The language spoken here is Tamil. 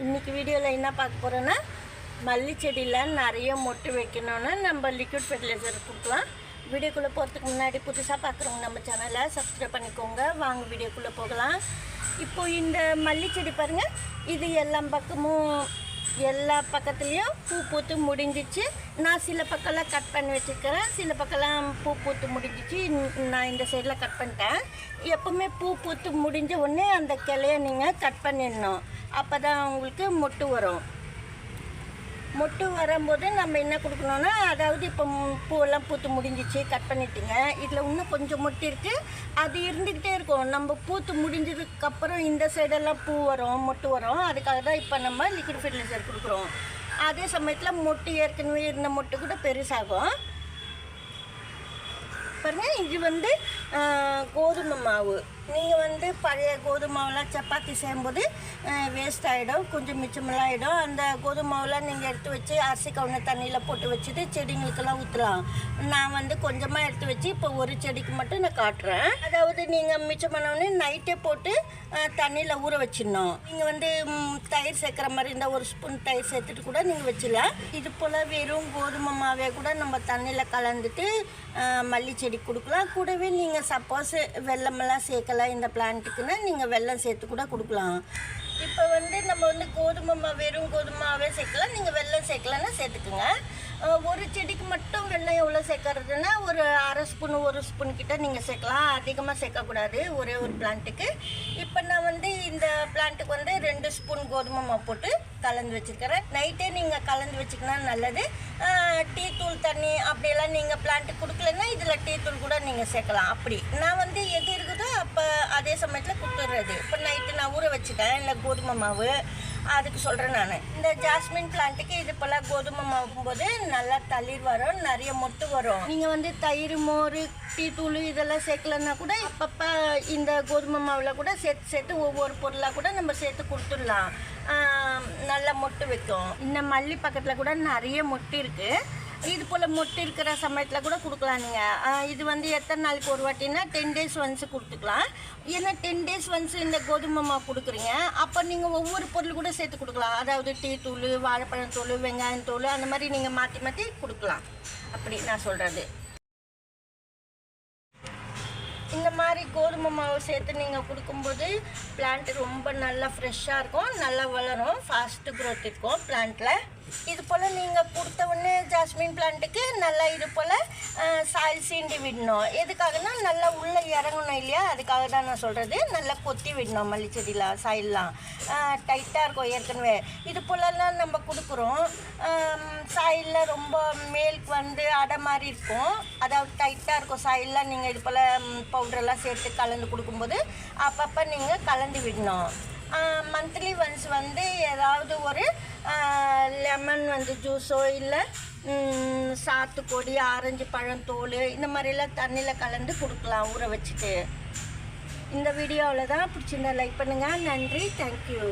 இன்றைக்கி வீடியோவில் என்ன பார்க்க போகிறோன்னா மல்லி செடியில் நிறைய மொட்டு வைக்கணுன்னா நம்ம லிக்விட் ஃபெர்டிலைசர் கொடுக்கலாம். வீடியோக்குள்ளே போகிறதுக்கு முன்னாடி புதுசாக பார்க்குறவங்க நம்ம சேனலை சப்ஸ்கிரைப் பண்ணிக்கோங்க. வாங்க வீடியோக்குள்ளே போகலாம். இப்போது இந்த மல்லி செடி பாருங்கள், இது எல்லா பக்கத்துலேயும் பூ பூத்து முடிஞ்சிச்சு. நான் சில பக்கம்லாம் கட் பண்ணி வச்சுருக்கிறேன், சில பக்கம்லாம் பூ பூத்து முடிஞ்சிச்சு. நான் இந்த சைடில் கட் பண்ணிட்டேன். எப்போவுமே பூ பூத்து முடிஞ்ச உடனே அந்த கிளையை நீங்கள் கட் பண்ணிடணும். அப்போ தான் உங்களுக்கு மொட்டு வரும். மொட்டு வரும்போது நம்ம என்ன கொடுக்கணுன்னா, அதாவது இப்போ பூவெல்லாம் பூத்து முடிஞ்சிச்சு, கட் பண்ணிட்டுங்க. இதில் இன்னும் கொஞ்சம் மொட்டு இருக்குது, அது இருந்துக்கிட்டே இருக்கும். நம்ம பூத்து முடிஞ்சதுக்கப்புறம் இந்த சைடெல்லாம் பூ வரும், மொட்டு வரும். அதுக்காக தான் இப்போ நம்ம லிக்விட் ஃபெர்டிலைசர் கொடுக்குறோம். அதே சமயத்தில் மொட்டு ஏற்கனவே இருந்த மொட்டு கூட பெருசாகும். பாருங்கள், இது கோதுமை மாவு. நீங்கள் பழைய கோதுமை மாவுலாம் சப்பாத்தி செய்யும்போது வேஸ்ட் ஆகிடும், கொஞ்சம் மிச்சமெல்லாம் ஆகிடும். அந்த கோதுமை மாவுலாம் நீங்கள் எடுத்து வச்சு அரிசி கவுன தண்ணியில் போட்டு வச்சுட்டு செடிங்களுக்கெல்லாம் ஊற்றலாம். நான் கொஞ்சமாக எடுத்து வச்சு இப்போ ஒரு செடிக்கு மட்டும் நான் காட்டுறேன். அதாவது நீங்கள் மிச்சம் பண்ணோடனே நைட்டே போட்டு தண்ணியில் ஊற வச்சிடணும். நீங்கள் தயிர் சேர்க்குற மாதிரி இருந்தால் ஒரு ஸ்பூன் தயிர் சேர்த்துட்டு கூட நீங்கள் வச்சிடலாம். இது போல் வெறும் கோதுமை மாவே கூட நம்ம தண்ணியில் கலந்துட்டு மல்லி செடி கொடுக்கலாம். கூடவே நீங்கள் சப்போஸ் வெல்லமெல்லாம் சேர்க்கலாம் இந்த பிளான்ட்டுக்குன்னா நீங்கள் வெல்லம் சேர்த்து கூட கொடுக்கலாம். இப்போ நம்ம கோதுமை வெறும் கோதுமாவே சேர்க்கலாம், நீங்கள் வெல்லம் சேர்க்கலன்னா சேர்த்துக்குங்க. ஒரு செடிக்கு மட்டும் வெல்லம் எவ்வளோ சேர்க்கறதுன்னா ஒரு அரை ஸ்பூன் 1 ஸ்பூன் கிட்ட நீங்கள் சேர்க்கலாம். அதிகமாக சேர்க்கக்கூடாது ஒரே ஒரு பிளான்ட்டுக்கு. இப்போ நான் இந்த பிளான்ட்டுக்கு 2 ஸ்பூன் கோதுமை மாவு போட்டு கலந்து வச்சுருக்கிறேன். நைட்டே நீங்கள் கலந்து வச்சுக்கினா நல்லது. டீ தூள் தண்ணி அப்படியெல்லாம் நீங்கள் பிளான்ட்டுக்கு கொடுக்கலன்னா இதில் டீ தூள் கூட நீங்கள் சேர்க்கலாம். அப்படி நான் எது இருக்குதோ அப்போ அதே சமயத்தில் கொடுத்துட்றது. இப்போ நைட்டு நான் ஊற வச்சுட்டேன் இல்லை கோதுமை மாவு, அதுக்கு சொல்கிறேன் நான். இந்த ஜாஸ்மின் பிளான்ட்டுக்கு இது போல் கோதுமை மாவும் போது நல்லா தளிர் வரும், நிறைய மொட்டு வரும். நீங்கள் தயிர், மோர், டீ தூள் இதெல்லாம் சேர்க்கலன்னா கூட அப்பப்போ இந்த கோதுமை மாவில் கூட சேர்த்து ஒவ்வொரு பொருளாக கூட நம்ம சேர்த்து கொடுத்துடலாம். நல்லா மொட்டு வைக்கும். இந்த மல்லி பக்கத்தில் கூட நிறைய மொட்டு இருக்குது. இது போல் மொட்டு இருக்கிற சமயத்தில் கூட கொடுக்கலாம். நீங்கள் இது எத்தனை நாளைக்கு ஒரு வாட்டினா 10 days ஒன்ஸ் கொடுத்துக்கலாம். ஏன்னா 10 days ஒன்ஸ் இந்த கோதுமை மாவு கொடுக்குறீங்க, அப்போ நீங்கள் ஒவ்வொரு பொருள் கூட சேர்த்து கொடுக்கலாம். அதாவது டீ தூள், வாழைப்பழத்தூள், வெங்காயத்தூள் அந்த மாதிரி நீங்கள் மாற்றி மாற்றி கொடுக்கலாம். அப்படி நான் சொல்கிறது. இந்த மாதிரி கோதுமை மாவு சேர்த்து நீங்கள் கொடுக்கும்போது பிளான்ட் ரொம்ப நல்லா ஃப்ரெஷ்ஷாக இருக்கும், நல்லா வளரும், ஃபாஸ்ட்டு க்ரோத் இருக்கும் பிளான்ட்டில். இது போல் நீங்கள் கொடுத்த உடனே ஜாஸ்மின் பிளான்ட்டுக்கு நல்லா இது போல் சாயில் சீண்டி விடணும். எதுக்காகனா நல்லா உள்ளே இறங்கணும் இல்லையா, அதுக்காக தான் நான் சொல்கிறது. நல்லா கொத்தி விடணும் மல்லி செடியில். சாயிலெலாம் டைட்டாக இருக்கும் ஏற்கனவே. இது போலலாம் நம்ம கொடுக்குறோம். சாயிலில் ரொம்ப மேலுக்கு அடை மாதிரி இருக்கும், அதாவது டைட்டாக இருக்கும் சாயிலெலாம். நீங்கள் இது போல் பவுடரெல்லாம் சேர்த்து கலந்து கொடுக்கும்போது அப்பப்போ நீங்கள் கலந்து விடணும். மந்த்லி ஒன்ஸ் ஏதாவது ஒரு லெமன் ஜூஸோ இல்லை சாத்துக்குடி, ஆரஞ்சு பழம் தோல் இந்த மாதிரிலாம் தண்ணியில் கலந்து கொடுக்கலாம் ஊற வச்சுட்டு. இந்த வீடியோவில் தான் பிடிச்சிருந்தா லைக் பண்ணுங்கள். நன்றி, தேங்க்யூ.